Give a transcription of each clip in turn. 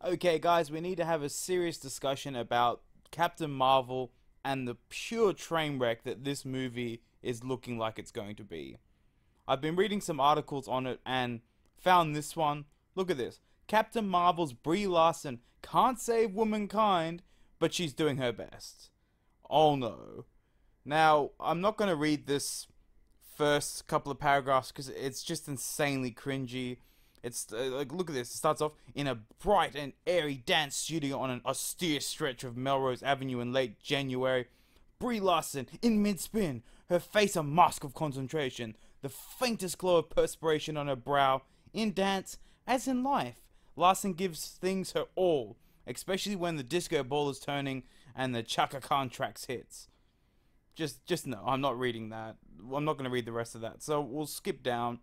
Okay, guys, we need to have a serious discussion about Captain Marvel and the pure train wreck that this movie is looking like it's going to be. I've been reading some articles on it and found this one. Look at this. Captain Marvel's Brie Larson can't save womankind, but she's doing her best. Oh no. Now, I'm not going to read this first couple of paragraphs because it's just insanely cringy. It's like, look at this. It starts off in a bright and airy dance studio on an austere stretch of Melrose Avenue in late January. Brie Larson in mid-spin, her face a mask of concentration, the faintest glow of perspiration on her brow. In dance, as in life, Larson gives things her all, especially when the disco ball is turning and the Chaka Khan tracks hits. Just no, I'm not reading that. I'm not going to read the rest of that, so we'll skip down.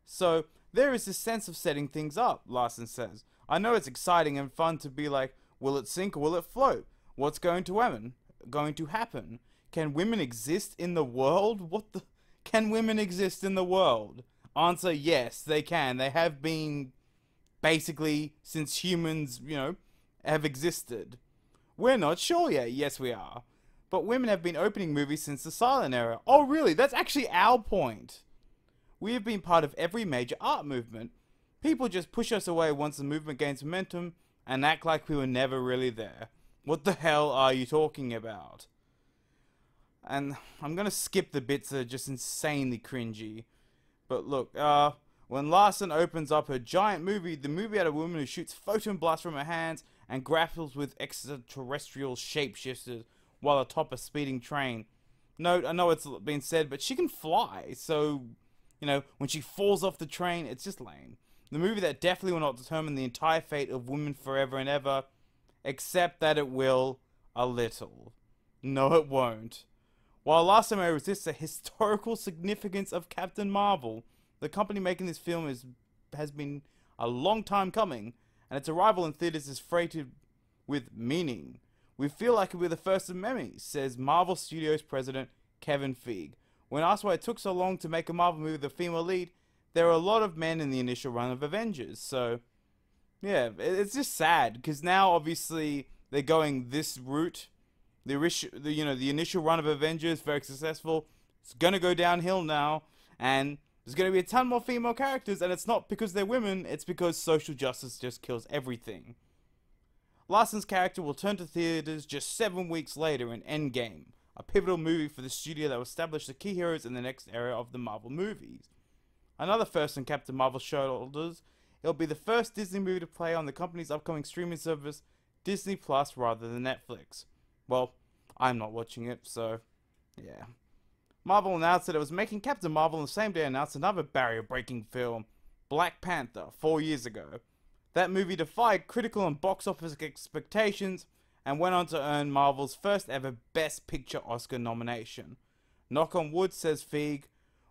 So, there is this sense of setting things up, Larson says. I know it's exciting and fun to be like, will it sink or will it float? What's going to happen? Can women exist in the world? Can women exist in the world? Answer, yes, they can. They have been, basically, since humans, have existed. We're not sure yet. Yes, we are. But women have been opening movies since the silent era. Oh, really? That's actually our point. We have been part of every major art movement. People just push us away once the movement gains momentum and act like we were never really there. What the hell are you talking about? And I'm gonna skip the bits that are just insanely cringy. But look, when Larson opens up her giant movie, the movie had a woman who shoots photon blasts from her hands and grapples with extraterrestrial shapeshifters while atop a speeding train. Note, I know it's been said, but she can fly, so, when she falls off the train, it's just lame. The movie that definitely will not determine the entire fate of women forever and ever, except that it will a little. No, it won't. While Larson may resist the historical significance of Captain Marvel, the company making this film has been a long time coming, and its arrival in theaters is freighted with meaning. We feel like we're the first of many, says Marvel Studios president Kevin Feige. When asked why it took so long to make a Marvel movie with a female lead, there were a lot of men in the initial run of Avengers. So, yeah, it's just sad because now obviously they're going this route. The initial run of Avengers very successful. It's gonna go downhill now, and there's gonna be a ton more female characters, and it's not because they're women. It's because social justice just kills everything. Larson's character will turn to theaters just 7 weeks later in Endgame, a pivotal movie for the studio that will establish the key heroes in the next era of the Marvel movies. Another first in Captain Marvel's shoulders, it'll be the first Disney movie to play on the company's upcoming streaming service, Disney Plus, rather than Netflix. Well, I'm not watching it, so yeah. Marvel announced that it was making Captain Marvel and the same day announced another barrier-breaking film, Black Panther, 4 years ago. That movie defied critical and box office expectations and went on to earn Marvel's first ever Best Picture Oscar nomination. Knock on wood, says Feige,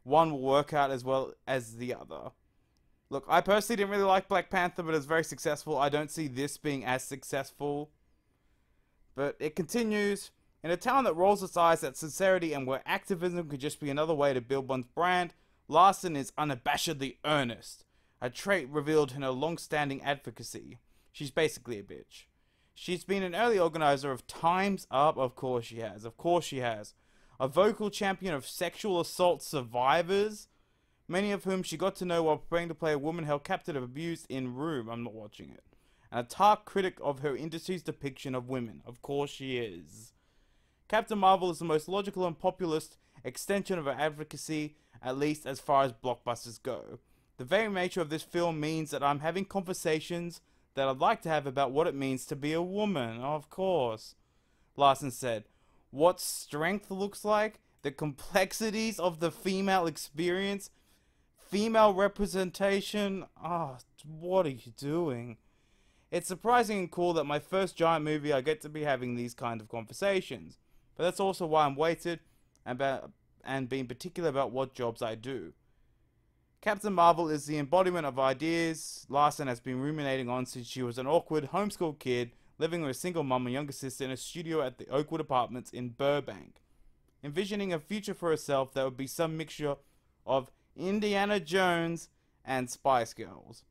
one will work out as well as the other. Look, I personally didn't really like Black Panther, but it's very successful. I don't see this being as successful. But it continues. In a town that rolls its eyes at sincerity and where activism could just be another way to build one's brand, Larson is unabashedly earnest. A trait revealed in her long-standing advocacy. She's basically a bitch. She's been an early organizer of Time's Up, of course she has, a vocal champion of sexual assault survivors, many of whom she got to know while preparing to play a woman held captive and abused in Room, I'm not watching it, and a stark critic of her industry's depiction of women, of course she is. Captain Marvel is the most logical and populist extension of her advocacy, at least as far as blockbusters go. The very nature of this film means that I'm having conversations that I'd like to have about what it means to be a woman, of course. Larson said, what strength looks like, the complexities of the female experience, female representation. What are you doing? It's surprising and cool that my first giant movie I get to be having these kind of conversations. But that's also why I'm weighted and being particular about what jobs I do. Captain Marvel is the embodiment of ideas Larson has been ruminating on since she was an awkward homeschool kid living with a single mum and younger sister in a studio at the Oakwood Apartments in Burbank, envisioning a future for herself that would be some mixture of Indiana Jones and Spice Girls.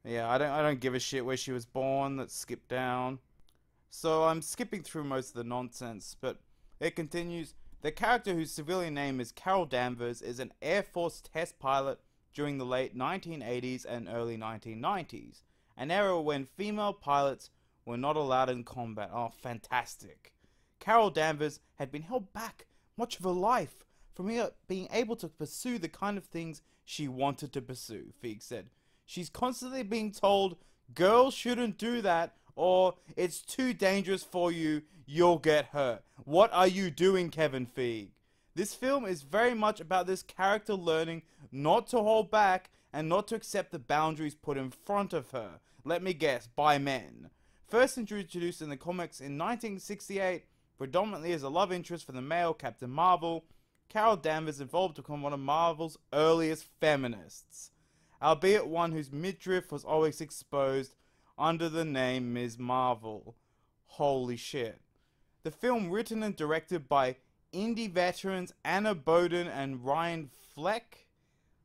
Yeah, I don't give a shit where she was born. Let's skip down. So I'm skipping through most of the nonsense, but it continues. The character whose civilian name is Carol Danvers is an Air Force test pilot during the late 1980s and early 1990s, an era when female pilots were not allowed in combat. Oh, fantastic. Carol Danvers had been held back much of her life from being able to pursue the kind of things she wanted to pursue, Feig said. She's constantly being told, girls shouldn't do that, or it's too dangerous for you, you'll get hurt. What are you doing, Kevin Feige? This film is very much about this character learning not to hold back and not to accept the boundaries put in front of her. Let me guess, by men. First introduced in the comics in 1968, predominantly as a love interest for the male Captain Marvel, Carol Danvers evolved to become one of Marvel's earliest feminists, albeit one whose midriff was always exposed under the name Ms. Marvel. Holy shit. The film, written and directed by indie veterans Anna Boden and Ryan Fleck,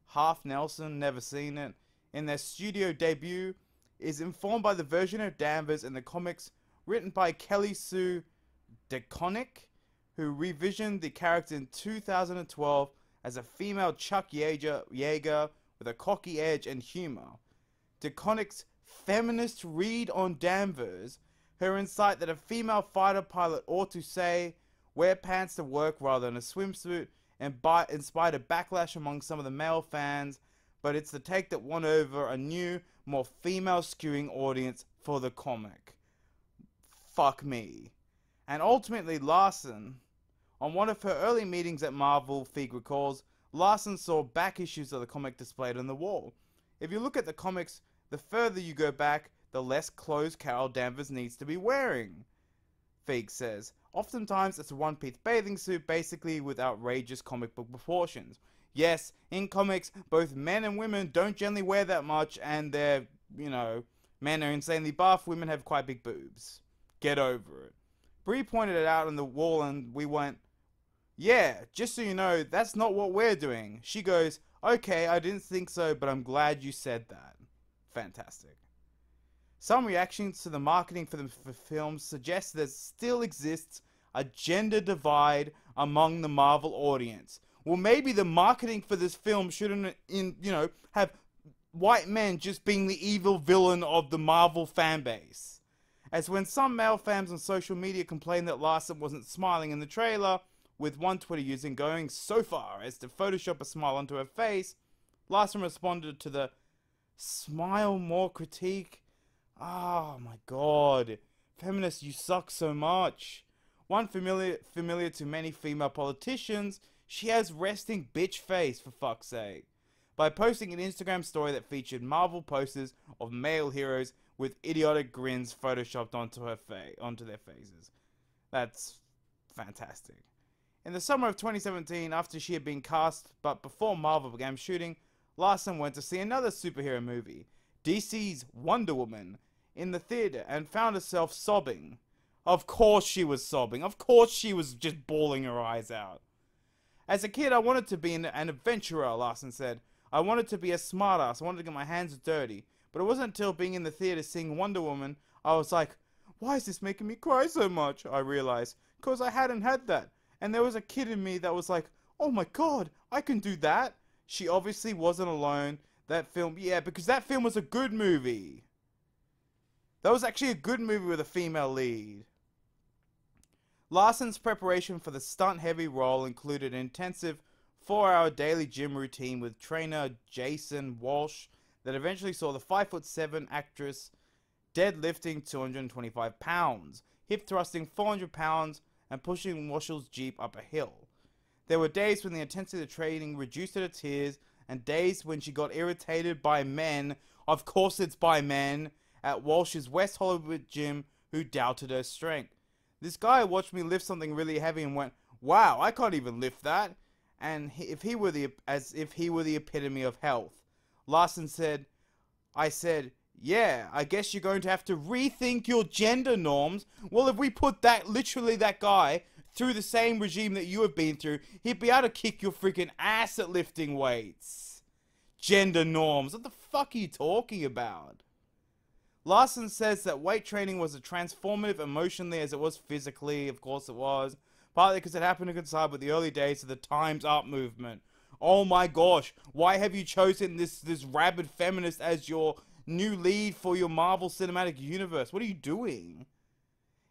Half Nelson, never seen it, in their studio debut, is informed by the version of Danvers in the comics written by Kelly Sue DeConnick, who revisioned the character in 2012 as a female Chuck Yeager with a cocky edge and humor. DeConnick's feminist read on Danvers, her insight that a female fighter pilot ought to say, wear pants to work rather than a swimsuit, inspired a backlash among some of the male fans, but it's the take that won over a new, more female-skewing audience for the comic. Fuck me. And ultimately, Larson, on one of her early meetings at Marvel, Feig recalls, Larson saw back issues of the comic displayed on the wall. If you look at the comics, the further you go back, the less clothes Carol Danvers needs to be wearing, Feig says. Oftentimes, it's a one-piece bathing suit, basically with outrageous comic book proportions. Yes, in comics, both men and women don't generally wear that much, and they're, men are insanely buff, women have quite big boobs. Get over it. Brie pointed it out on the wall, and we went, yeah, just so you know, that's not what we're doing. She goes, okay, I didn't think so, but I'm glad you said that. Fantastic. Some reactions to the marketing for the film suggest there still exists a gender divide among the Marvel audience. Well, maybe the marketing for this film shouldn't, have white men just being the evil villain of the Marvel fanbase. As when some male fans on social media complained that Larson wasn't smiling in the trailer, with one Twitter user going so far as to Photoshop a smile onto her face, Larson responded to the smile more critique. Oh my god. Feminists, you suck so much. One familiar to many female politicians, she has resting bitch face, for fuck's sake. By posting an Instagram story that featured Marvel posters of male heroes with idiotic grins photoshopped onto their faces. That's fantastic. In the summer of 2017, after she had been cast, but before Marvel began shooting, Larson went to see another superhero movie, DC's Wonder Woman, in the theater and found herself sobbing. Of course she was sobbing. Of course she was just bawling her eyes out. As a kid, I wanted to be an adventurer, Larson said. I wanted to be a smartass. I wanted to get my hands dirty. But it wasn't until being in the theater seeing Wonder Woman, I was like, why is this making me cry so much? I realized. Because I hadn't had that. And there was a kid in me that was like, oh my god, I can do that. She obviously wasn't alone. That film, yeah, because that film was a good movie. That was actually a good movie with a female lead. Larson's preparation for the stunt-heavy role included an intensive 4-hour daily gym routine with trainer Jason Walsh that eventually saw the 5'7" actress deadlifting 225 pounds, hip thrusting 400 pounds, and pushing Walsh's Jeep up a hill. There were days when the intensity of the training reduced her to tears, and days when she got irritated by men, of course it's by men, at Walsh's West Hollywood gym who doubted her strength. This guy watched me lift something really heavy and went, wow, I can't even lift that, and as if he were the epitome of health. Larson said, I said, yeah, I guess you're going to have to rethink your gender norms. Well, if we put that guy through the same regime that you have been through, he'd be able to kick your freaking ass at lifting weights. Gender norms. What the fuck are you talking about? Larson says that weight training was as transformative emotionally as it was physically. Of course it was. Partly because it happened to coincide with the early days of the Time's Up movement. Oh my gosh, why have you chosen this rabid feminist as your new lead for your Marvel Cinematic Universe? What are you doing?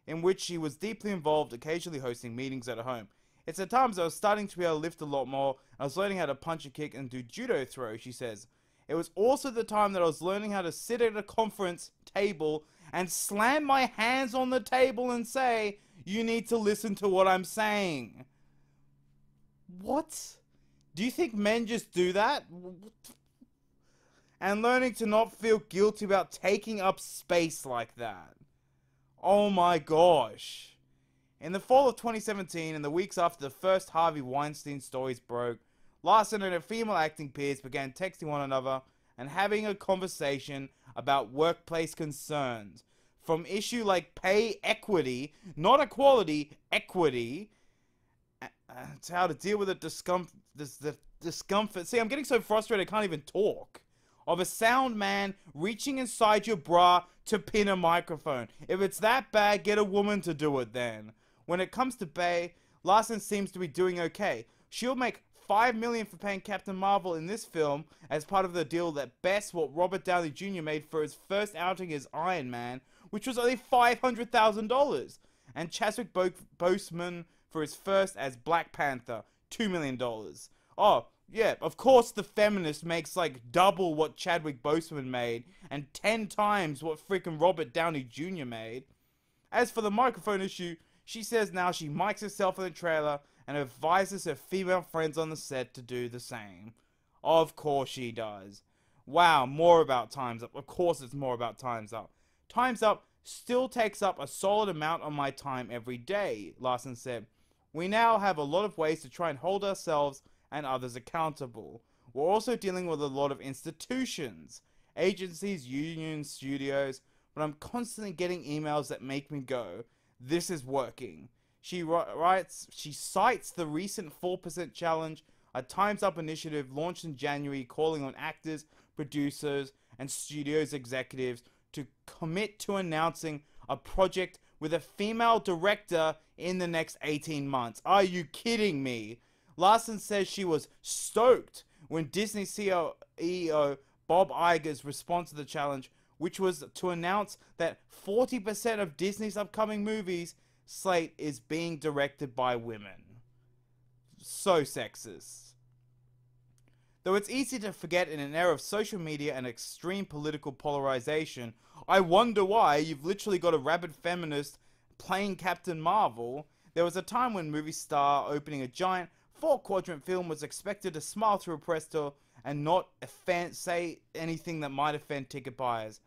In which she was deeply involved, occasionally hosting meetings at home. It's at times I was starting to be able to lift a lot more. I was learning how to punch a kick and do judo throw, she says. It was also the time that I was learning how to sit at a conference table and slam my hands on the table and say, "You need to listen to what I'm saying." What? Do you think men just do that? And learning to not feel guilty about taking up space like that. Oh my gosh. In the fall of 2017, and the weeks after the first Harvey Weinstein stories broke, Larson and her female acting peers began texting one another and having a conversation about workplace concerns. From issue like pay equity, not equality, equity, to how to deal with the discomfort. See, I'm getting so frustrated I can't even talk. Of a sound man reaching inside your bra to pin a microphone. If it's that bad, get a woman to do it then. When it comes to Bay, Larson seems to be doing okay. She'll make $5 million for paying Captain Marvel in this film as part of the deal that bests what Robert Downey Jr. made for his first outing as Iron Man, which was only $500,000, and Chadwick Boseman for his first as Black Panther, $2 million. Oh, yeah, of course the feminist makes like double what Chadwick Boseman made and 10 times what freaking Robert Downey Jr. made. As for the microphone issue, she says now she mics herself in the trailer and advises her female friends on the set to do the same. Of course she does. Wow, more about Time's Up. Of course it's more about Time's Up. Time's Up still takes up a solid amount of my time every day, Larson said. We now have a lot of ways to try and hold ourselves and others accountable. We're also dealing with a lot of institutions, agencies, unions, studios, but I'm constantly getting emails that make me go, this is working. She cites the recent 4% challenge, a Time's Up initiative launched in January calling on actors, producers, and studios executives to commit to announcing a project with a female director in the next 18 months. Are you kidding me? Larson says she was stoked when Disney CEO Bob Iger's response to the challenge, which was to announce that 40% of Disney's upcoming movies slate is being directed by women. So sexist. Though it's easy to forget in an era of social media and extreme political polarization, I wonder why you've literally got a rabid feminist playing Captain Marvel. There was a time when movie star opening a giant 4-quadrant film was expected to smile through a press tour and not say anything that might offend ticket buyers.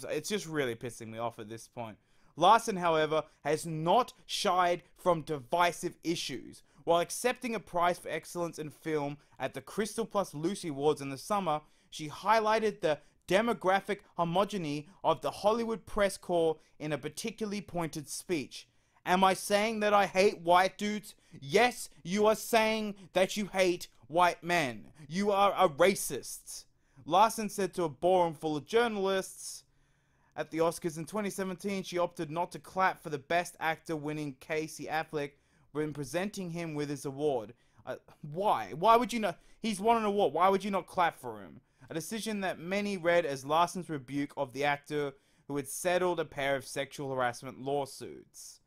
It's just really pissing me off at this point. Larson, however, has not shied from divisive issues. While accepting a prize for excellence in film at the Crystal Plus Lucy Awards in the summer, she highlighted the demographic homogeny of the Hollywood press corps in a particularly pointed speech. Am I saying that I hate white dudes? Yes, you are saying that you hate white men. You are a racist. Larson said to a ballroom full of journalists at the Oscars in 2017, she opted not to clap for the Best Actor winning Casey Affleck when presenting him with his award. Why? Why would you not? He's won an award. Why would you not clap for him? A decision that many read as Larson's rebuke of the actor who had settled a pair of sexual harassment lawsuits.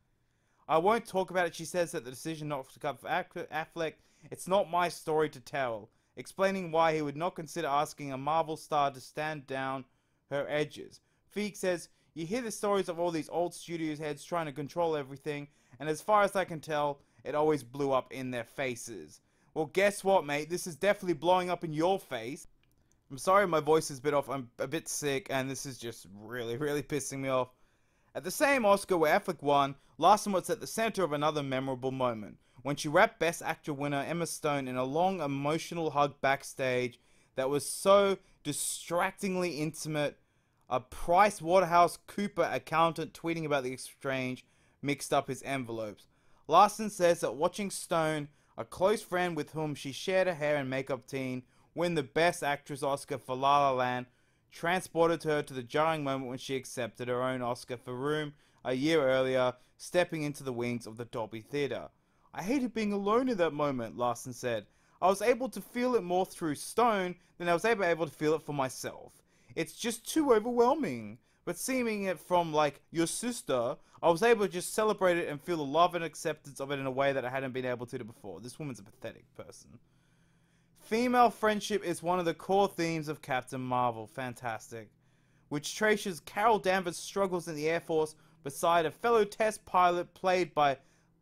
I won't talk about it, she says, that the decision not to clap for Affleck, it's not my story to tell, explaining why he would not consider asking a Marvel star to stand down her edges. Feig says, you hear the stories of all these old studio heads trying to control everything, and as far as I can tell, it always blew up in their faces. Well, guess what, mate? This is definitely blowing up in your face. I'm sorry my voice is a bit off. I'm a bit sick, and this is just really, really pissing me off. At the same Oscar where Affleck won, Larson was at the center of another memorable moment, when she wrapped Best Actor winner Emma Stone in a long, emotional hug backstage that was so distractingly intimate. A Price Waterhouse Cooper accountant tweeting about the exchange mixed up his envelopes. Larson says that watching Stone, a close friend with whom she shared a hair and makeup team, win the Best Actress Oscar for La La Land transported her to the jarring moment when she accepted her own Oscar for Room a year earlier, stepping into the wings of the Dolby Theatre. I hated being alone in that moment, Larson said. I was able to feel it more through Stone than I was able to feel it for myself. It's just too overwhelming. But seeing it from, like, your sister, I was able to just celebrate it and feel the love and acceptance of it in a way that I hadn't been able to before. This woman's a pathetic person. Female friendship is one of the core themes of Captain Marvel. Fantastic. Which traces Carol Danvers' struggles in the Air Force beside a fellow test pilot played by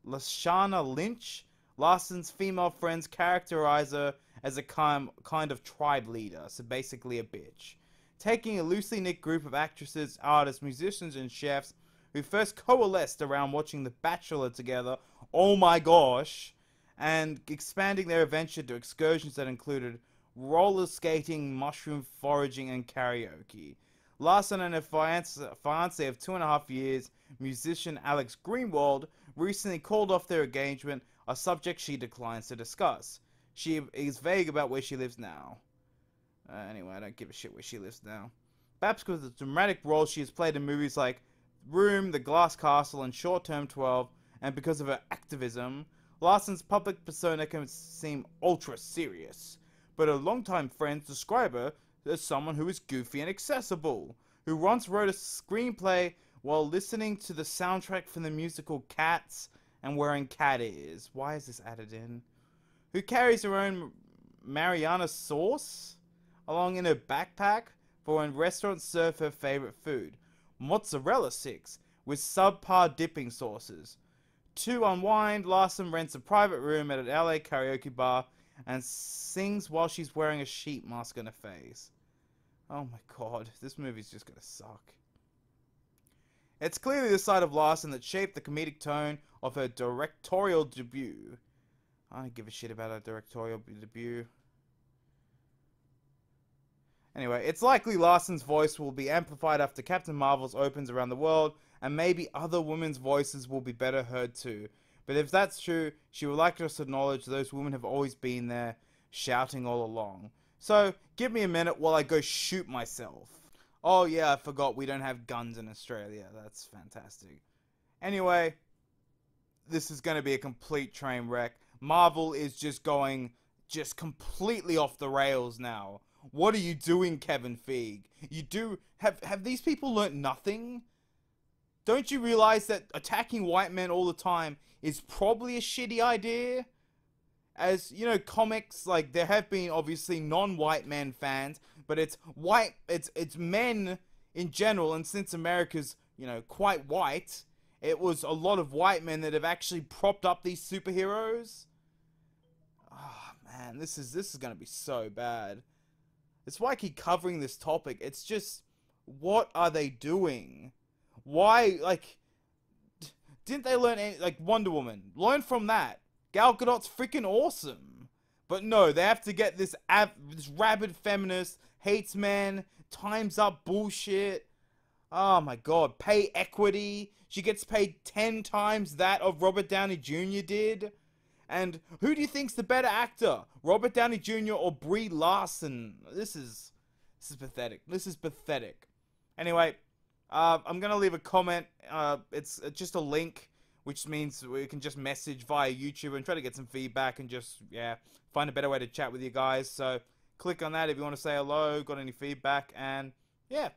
Lashana Lynch. Larson's female friends characterize her as a kind of tribe leader, so basically a bitch. Taking a loosely knit group of actresses, artists, musicians, and chefs who first coalesced around watching The Bachelor together, oh my gosh, and expanding their adventure to excursions that included roller skating, mushroom foraging, and karaoke. Larson and her fiance of 2.5 years, musician Alex Greenwald, recently called off their engagement, a subject she declines to discuss. She is vague about where she lives now. Anyway, I don't give a shit where she lives now. Perhaps because of the dramatic role she has played in movies like Room, The Glass Castle, and Short Term 12, and because of her activism, Larson's public persona can seem ultra serious, but her longtime friends describe her as someone who is goofy and accessible, who once wrote a screenplay while listening to the soundtrack from the musical Cats and wearing cat ears. Why is this added in? Who carries her own Mariana sauce along in her backpack for when restaurants serve her favorite food, mozzarella sticks with subpar dipping sauces. To unwind, Larson rents a private room at an LA karaoke bar and sings while she's wearing a sheet mask on her face. Oh my god, this movie's just gonna suck. It's clearly the side of Larson that shaped the comedic tone of her directorial debut. I don't give a shit about her directorial debut. Anyway, it's likely Larson's voice will be amplified after Captain Marvel's opens around the world, and maybe other women's voices will be better heard too. But if that's true, she would like us to acknowledge those women have always been there, shouting all along. So, give me a minute while I go shoot myself. Oh yeah, I forgot we don't have guns in Australia. That's fantastic. Anyway, this is going to be a complete train wreck. Marvel is just going completely off the rails now. What are you doing, Kevin Feige? Have these people learnt nothing? Don't you realize that attacking white men all the time is probably a shitty idea? As, you know, comics, like, there have been obviously non-white men fans, but it's men in general, and since America's, you know, quite white, it was a lot of white men that have actually propped up these superheroes. Oh, man, this is gonna be so bad. It's why I keep covering this topic. It's just, what are they doing? Why, like, didn't they learn any, like, Wonder Woman? Learn from that. Gal Gadot's freaking awesome. But no, they have to get this rabid feminist, hates men, time's up bullshit. Oh my god, pay equity. She gets paid 10 times that of Robert Downey Jr. did. And who do you think's the better actor? Robert Downey Jr. or Brie Larson? This is pathetic. This is pathetic. Anyway, I'm gonna leave a comment. It's just a link, which means we can just message via YouTube and try to get some feedback and just, yeah, find a better way to chat with you guys. So click on that if you want to say hello, got any feedback, and yeah,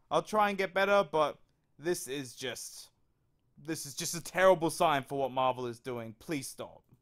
I'll try and get better, but this is just a terrible sign for what Marvel is doing. Please stop.